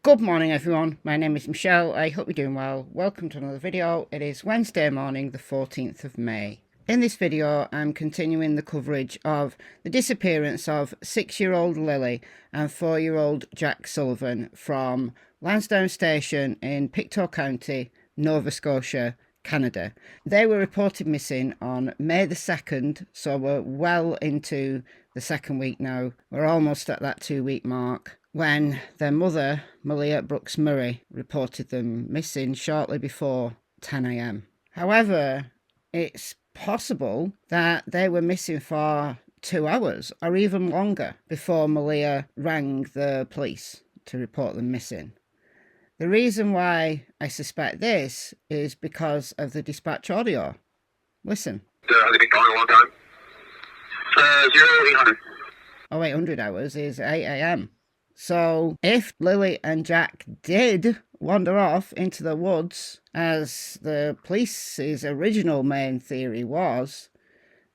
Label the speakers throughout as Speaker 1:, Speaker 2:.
Speaker 1: Good morning everyone, my name is Michelle, I hope you're doing well. Welcome to another video. It is Wednesday morning the 14th of May. In this video I'm continuing the coverage of the disappearance of 6-year-old Lilly and 4-year-old Jack Sullivan from Lansdowne Station in Pictou County, Nova Scotia, Canada. They were reported missing on May the 2nd, so we're well into the second week now. We're almost at that 2-week mark, when their mother, Malia Brooks Murray, reported them missing shortly before 10 a.m. However, it's possible that they were missing for 2 hours or even longer before Malia rang the police to report them missing. The reason why I suspect this is because of the dispatch audio. Listen.
Speaker 2: Has it been gone a long time? 0800.
Speaker 1: 0800 hours is 8 a.m. So if Lilly and Jack did wander off into the woods, as the police's original main theory was,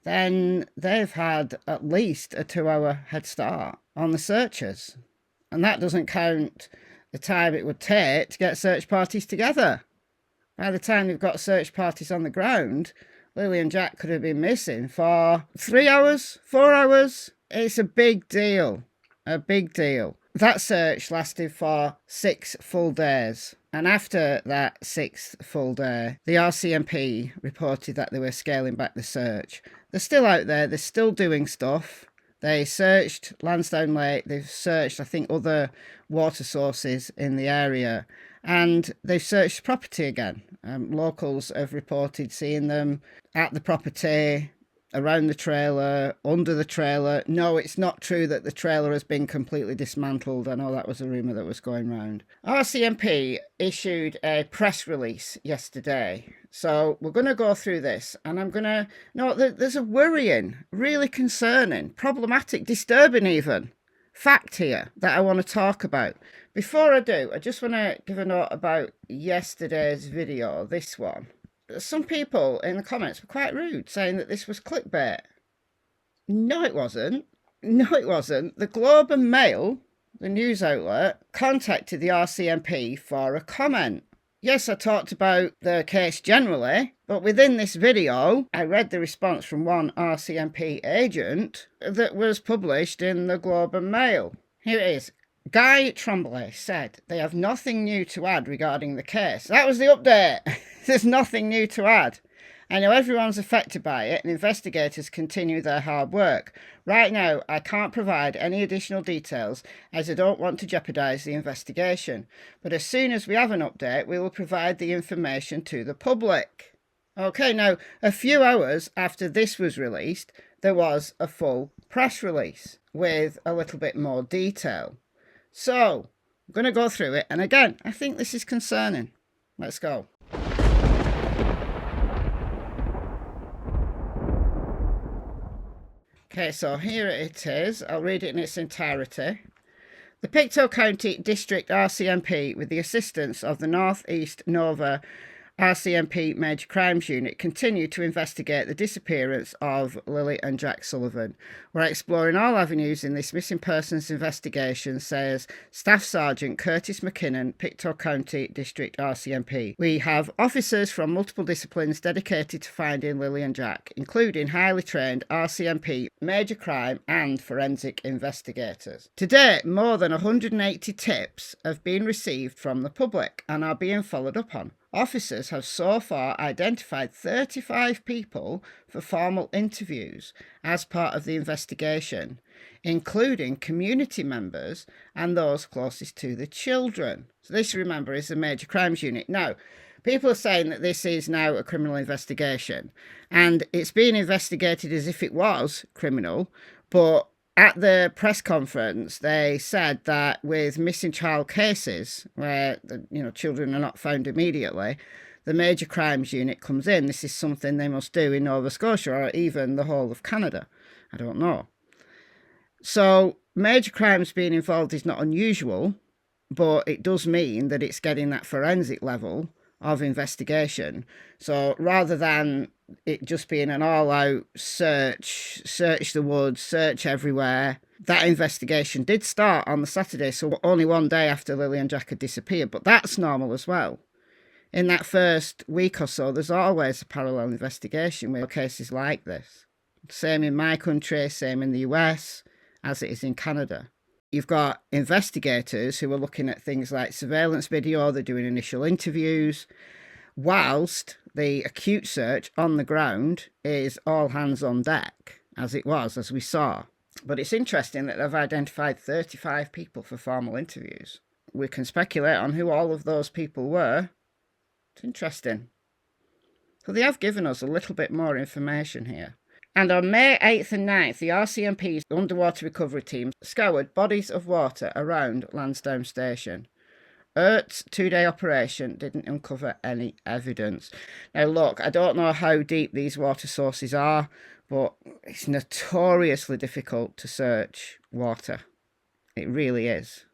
Speaker 1: then they've had at least a 2-hour head start on the searchers. And that doesn't count the time it would take to get search parties together. By the time they've got search parties on the ground, Lilly and Jack could have been missing for 3 hours, 4 hours. It's a big deal. A big deal. That search lasted for 6 full days. And after that 6th full day, the RCMP reported that they were scaling back the search. They're still out there. They're still doing stuff. They searched Lansdowne Lake. They've searched, I think, other water sources in the area. And they've searched property again. Locals have reported seeing them at the property, around the trailer, under the trailer. No, it's not true that the trailer has been completely dismantled. I know that was a rumour that was going round. RCMP issued a press release yesterday. So we're going to go through this, and I'm going to... No, there's a worrying, really concerning, problematic, disturbing even, fact here that I want to talk about. Before I do, I just want to give a note about yesterday's video, this one. Some people in the comments were quite rude, saying that this was clickbait. No, it wasn't. No, it wasn't. The Globe and Mail, the news outlet, contacted the RCMP for a comment. Yes, I talked about the case generally, but within this video, I read the response from one RCMP agent that was published in the Globe and Mail. Here it is. Guy Tremblay said they have nothing new to add regarding the case. That was the update. There's nothing new to add. I know everyone's affected by it and investigators continue their hard work. Right now, I can't provide any additional details as I don't want to jeopardise the investigation. But as soon as we have an update, we will provide the information to the public. Okay, now, a few hours after this was released, there was a full press release with a little bit more detail. So, I'm going to go through it. And again, I think this is concerning. Let's go. Okay, so here it is. I'll read it in its entirety. The Pictou County District RCMP, with the assistance of the North East Nova RCMP Major Crimes Unit, continue to investigate the disappearance of Lilly and Jack Sullivan. We're exploring all avenues in this missing persons investigation, says Staff Sergeant Curtis McKinnon, Pictou County District RCMP. We have officers from multiple disciplines dedicated to finding Lilly and Jack, including highly trained RCMP, major crime and forensic investigators. To date, more than 180 tips have been received from the public and are being followed up on. Officers have so far identified 35 people for formal interviews as part of the investigation, including community members and those closest to the children. So this, remember, is the Major Crimes Unit. Now, people are saying that this is now a criminal investigation, and it's being investigated as if it was criminal, but at the press conference, they said that with missing child cases, where children are not found immediately, the Major Crimes Unit comes in. This is something they must do in Nova Scotia or even the whole of Canada. I don't know. So major crimes being involved is not unusual, but it does mean that it's getting that forensic level of investigation. So rather than it just being an all-out search the woods, search everywhere. That investigation did start on the Saturday, so only one day after Lilly and Jack had disappeared, but that's normal as well. In that first week or so, there's always a parallel investigation with cases like this. Same in my country, same in the US, as it is in Canada. You've got investigators who are looking at things like surveillance video, they're doing initial interviews, whilst the acute search on the ground is all hands on deck, as it was, as we saw. But it's interesting that they've identified 35 people for formal interviews. We can speculate on who all of those people were. It's interesting. So they have given us a little bit more information here. And on May 8th and 9th, the RCMP's underwater recovery team scoured bodies of water around Lansdowne Station. ERT's two-day operation didn't uncover any evidence. Now look, I don't know how deep these water sources are, but it's notoriously difficult to search water. It really is.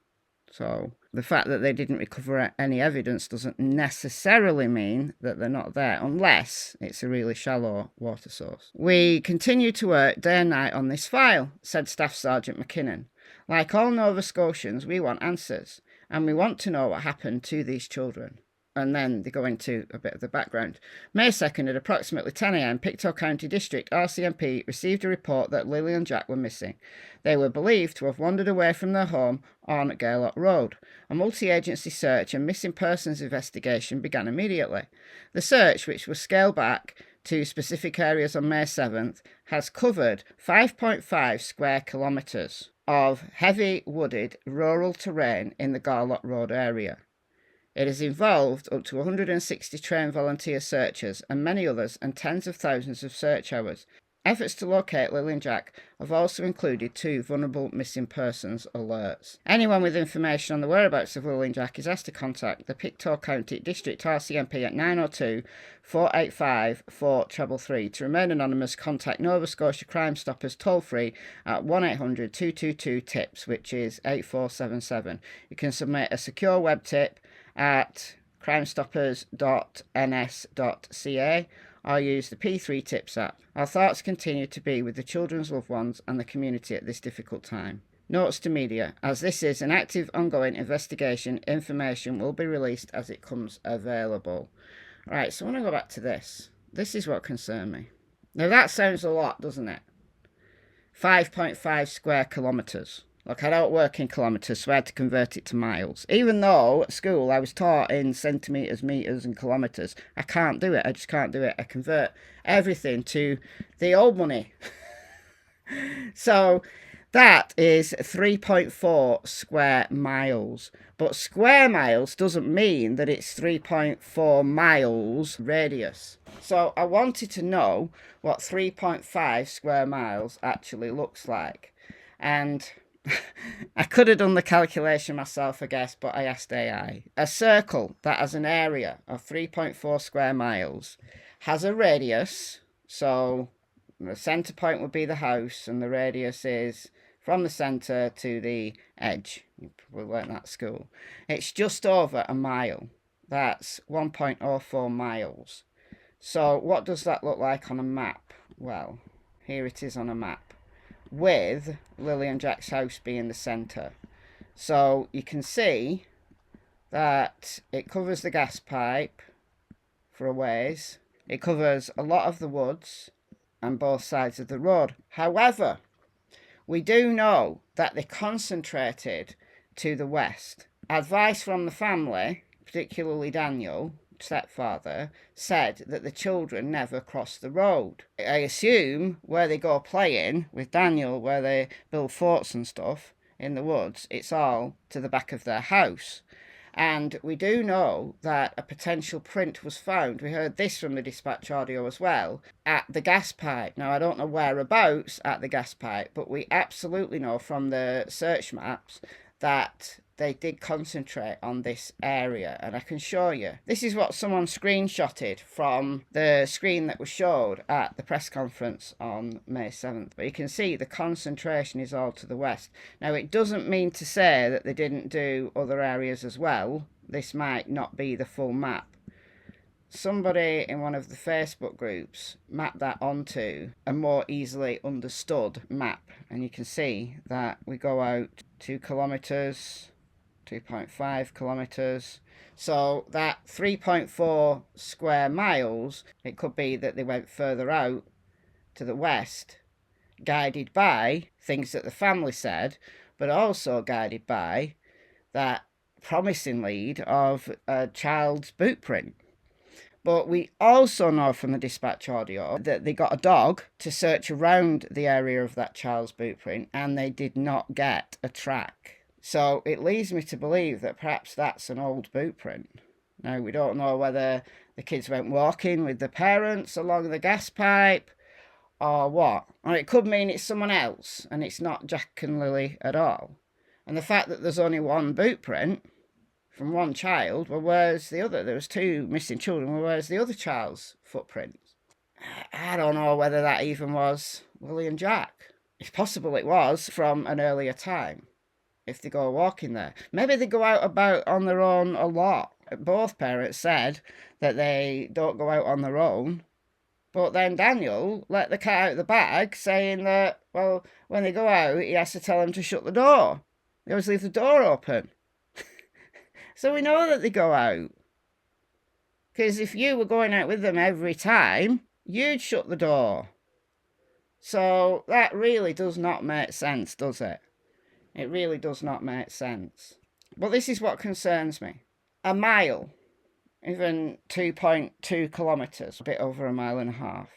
Speaker 1: So the fact that they didn't recover any evidence doesn't necessarily mean that they're not there, unless it's a really shallow water source. We continue to work day and night on this file, said Staff Sergeant McKinnon. Like all Nova Scotians, we want answers, and we want to know what happened to these children. And then they go into a bit of the background. May 2nd at approximately 10 a.m, Pictou County District RCMP received a report that Lilly and Jack were missing. They were believed to have wandered away from their home on Gaylord Road. A multi-agency search and missing persons investigation began immediately. The search, which was scaled back to specific areas on May 7th, has covered 5.5 square kilometres of heavy wooded rural terrain in the Gaylord Road area. It has involved up to 160 trained volunteer searchers and many others, and tens of thousands of search hours. Efforts to locate Lilly and Jack have also included 2 vulnerable missing persons alerts. Anyone with information on the whereabouts of Lilly and Jack is asked to contact the Pictou County District RCMP at 902-485-4333. To remain anonymous, contact Nova Scotia Crime Stoppers toll-free at 1-800-222-TIPS, which is 8477. You can submit a secure web tip at crimestoppers.ns.ca or use the P3 Tips app. Our thoughts continue to be with the children's loved ones and the community at this difficult time. Notes to media. As this is an active, ongoing investigation, information will be released as it comes available. Right, so I want to go back to this. This is what concerned me. Now that sounds a lot, doesn't it? 5.5 square kilometres. Look, I don't work in kilometres, so I had to convert it to miles. Even though at school I was taught in centimetres, metres and kilometres, I can't do it. I just can't do it. I convert everything to the old money. So that is 3.4 square miles. But square miles doesn't mean that it's 3.4 miles radius. So I wanted to know what 3.5 square miles actually looks like. And I could have done the calculation myself, I guess, but I asked AI. A circle that has an area of 3.4 square miles has a radius, so the centre point would be the house, and the radius is from the centre to the edge. You probably learnt that at school. It's just over a mile. That's 1.04 miles. So what does that look like on a map? Well, here it is on a map, with Lilly and Jack's house being the centre. So you can see that it covers the gas pipe for a ways. It covers a lot of the woods and both sides of the road. However, we do know that they concentrated to the west. Advice from the family, particularly Daniel, stepfather, said that the children never crossed the road. I assume where they go playing with Daniel, where they build forts and stuff in the woods, it's all to the back of their house. And we do know that a potential print was found. We heard this from the dispatch audio as well, at the gas pipe. Now, I don't know whereabouts at the gas pipe, but we absolutely know from the search maps that they did concentrate on this area, and I can show you. This is what someone screenshotted from the screen that was showed at the press conference on May 7th. But you can see the concentration is all to the west. Now, it doesn't mean to say that they didn't do other areas as well. This might not be the full map. somebody in one of the Facebook groups mapped that onto a more easily understood map, and you can see that we go out 2 kilometres, 2.5 kilometres. So that 3.4 square miles, it could be that they went further out to the west, guided by things that the family said, but also guided by that promising lead of a child's boot print. But we also know from the dispatch audio that they got a dog to search around the area of that child's boot print, and they did not get a track. So it leads me to believe that perhaps that's an old boot print. Now, we don't know whether the kids went walking with the parents along the gas pipe or what. Or it could mean it's someone else and it's not Jack and Lily at all. And the fact that there's only one boot print from one child, well, where's the other? There was 2 missing children, well, where's the other child's footprints? I don't know whether that even was Lily and Jack. It's possible it was from an earlier time, if they go walking there. Maybe they go out about on their own a lot. Both parents said that they don't go out on their own. But then Daniel let the cat out of the bag, saying that, well, when they go out, he has to tell them to shut the door. They always leave the door open. So we know that they go out. Because if you were going out with them every time, you'd shut the door. So that really does not make sense, does it? It really does not make sense. But this is what concerns me. A mile, even 2.2 kilometres, a bit over a mile and a half.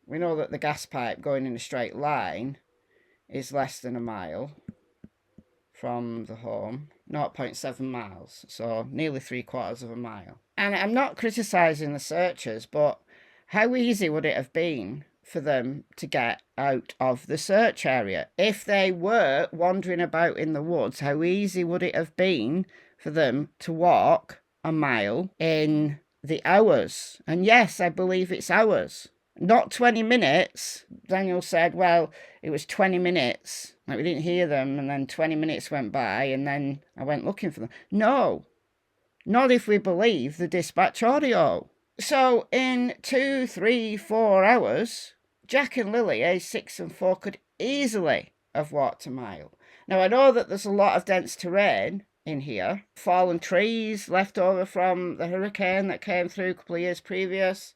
Speaker 1: We know that the gas pipe going in a straight line is less than a mile from the home, 0.7 miles, so nearly 3/4 of a mile. And I'm not criticising the searchers, but how easy would it have been for them to get out of the search area? If they were wandering about in the woods, how easy would it have been for them to walk a mile in the hours? And yes, I believe it's hours, not 20 minutes. Daniel said, well, it was 20 minutes. Like, we didn't hear them, and then 20 minutes went by, and then I went looking for them. No, not if we believe the dispatch audio. So in 2, 3, 4 hours, Jack and Lily, aged 6 and 4, could easily have walked a mile. Now, I know that there's a lot of dense terrain in here, fallen trees left over from the hurricane that came through a couple of years previous.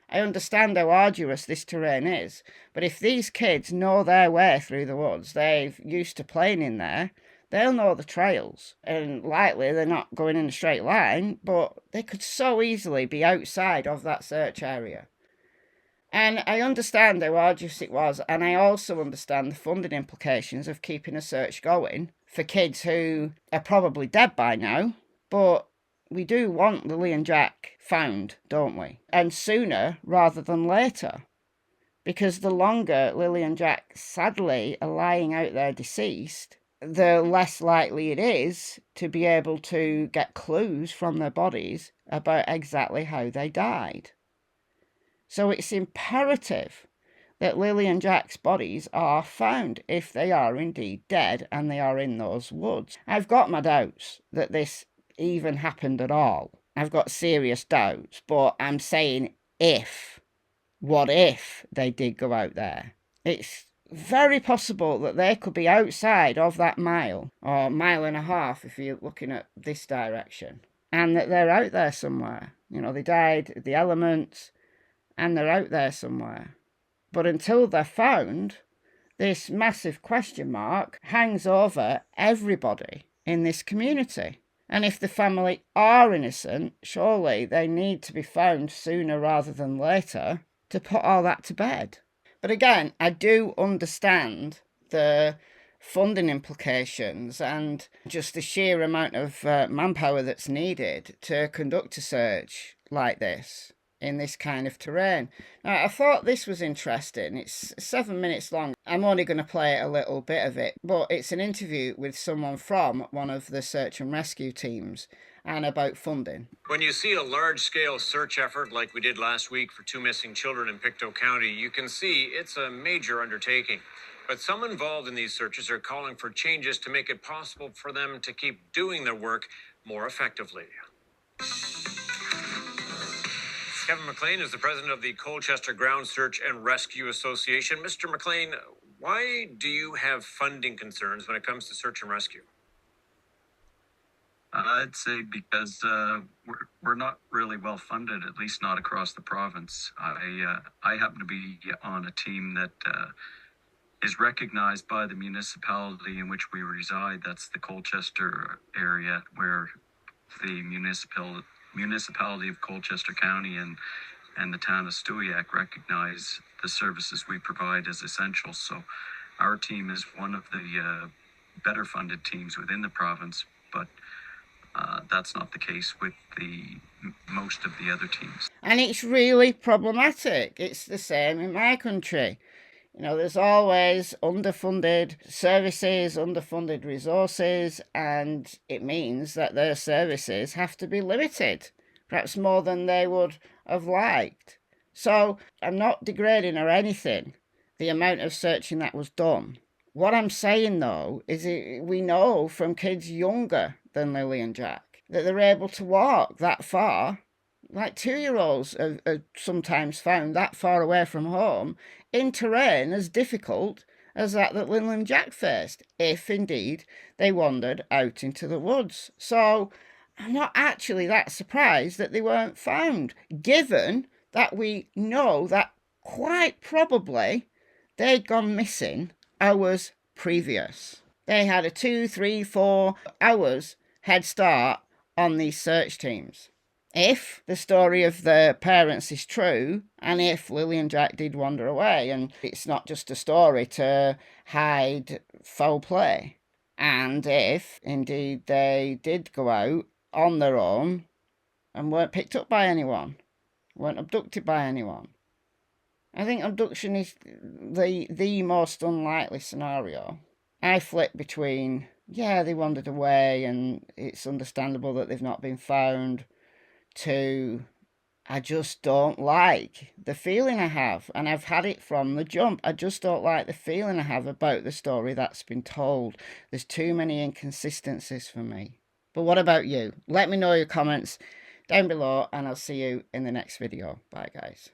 Speaker 1: I understand how arduous this terrain is, but if these kids know their way through the woods, they're used to playing in there, they'll know the trails. And likely they're not going in a straight line, but they could so easily be outside of that search area. And I understand how arduous it was, and I also understand the funding implications of keeping a search going for kids who are probably dead by now, but we do want Lily and Jack found, don't we? And sooner rather than later. Because the longer Lily and Jack sadly are lying out there deceased, the less likely it is to be able to get clues from their bodies about exactly how they died. So it's imperative that Lily and Jack's bodies are found if they are indeed dead and they are in those woods. I've got my doubts that this even happened at all. I've got serious doubts, but I'm saying if. What if they did go out there? It's very possible that they could be outside of that mile, or mile and a half if you're looking at this direction, and that they're out there somewhere. You know, they died the elements, and they're out there somewhere. But until they're found, this massive question mark hangs over everybody in this community. And if the family are innocent, surely they need to be found sooner rather than later to put all that to bed. But again, I do understand the funding implications and just the sheer amount of manpower that's needed to conduct a search like this in this kind of terrain. Now, I thought this was interesting. It's 7 minutes long. I'm only going to play a little bit of it, but it's an interview with someone from one of the search and rescue teams and about funding.
Speaker 2: When you see a large-scale search effort like we did last week for 2 missing children in Pictou County, you can see it's a major undertaking. But some involved in these searches are calling for changes to make it possible for them to keep doing their work more effectively. Kevin McLean is the president of the Colchester Ground Search and Rescue Association. Mr. McLean, why do you have funding concerns when it comes to search and rescue?
Speaker 3: I'd say because we're not really well funded, at least not across the province. I happen to be on a team that is recognized by the municipality in which we reside. That's the Colchester area, where the municipality of Colchester County and the town of Stewiacke recognize the services we provide as essential. So our team is one of the better funded teams within the province, but that's not the case with most of the other teams.
Speaker 1: And it's really problematic. It's the same in my country. You know, there's always underfunded services, underfunded resources, and it means that their services have to be limited, perhaps more than they would have liked. So I'm not degrading or anything the amount of searching that was done. What I'm saying, though, is we know from kids younger than Lilly and Jack that they're able to walk that far. Like 2-year-olds are sometimes found that far away from home in terrain as difficult as that Lilly and Jack faced, if indeed they wandered out into the woods. So I'm not actually that surprised that they weren't found, given that we know that quite probably they'd gone missing hours previous. They had a 2, 3, 4 hours head start on these search teams. If the story of the parents is true, and if Lilly and Jack did wander away, and it's not just a story to hide foul play, and if indeed they did go out on their own and weren't picked up by anyone, weren't abducted by anyone, I think abduction is the most unlikely scenario. I flip between, yeah, they wandered away and it's understandable that they've not been found, to I just don't like the feeling I have, and I've had it from the jump. I just don't like the feeling I have about the story that's been told. There's too many inconsistencies for me. But what about you? Let me know your comments down below, and I'll see you in the next video. Bye, guys.